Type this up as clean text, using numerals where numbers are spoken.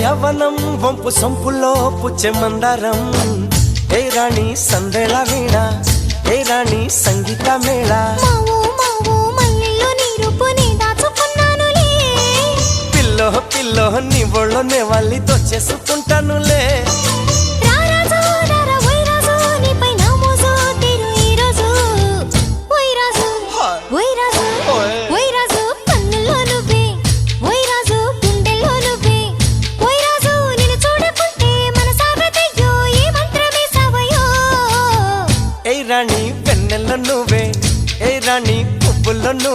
యవ్వనం వంపు సొంపుల్లో పుచ్చే మందారం ఏ రాణి సందేళ వీణ ఏ రాణి సంగీత Mela pillow pillow నీ ఒళ్ళోనే వాళ్ళి దొచ్చేసుకుంటానులే ఏ రాణి వెన్నెల్లో నువ్వే ఏ రాణి పువ్వుల్లో నువ్వే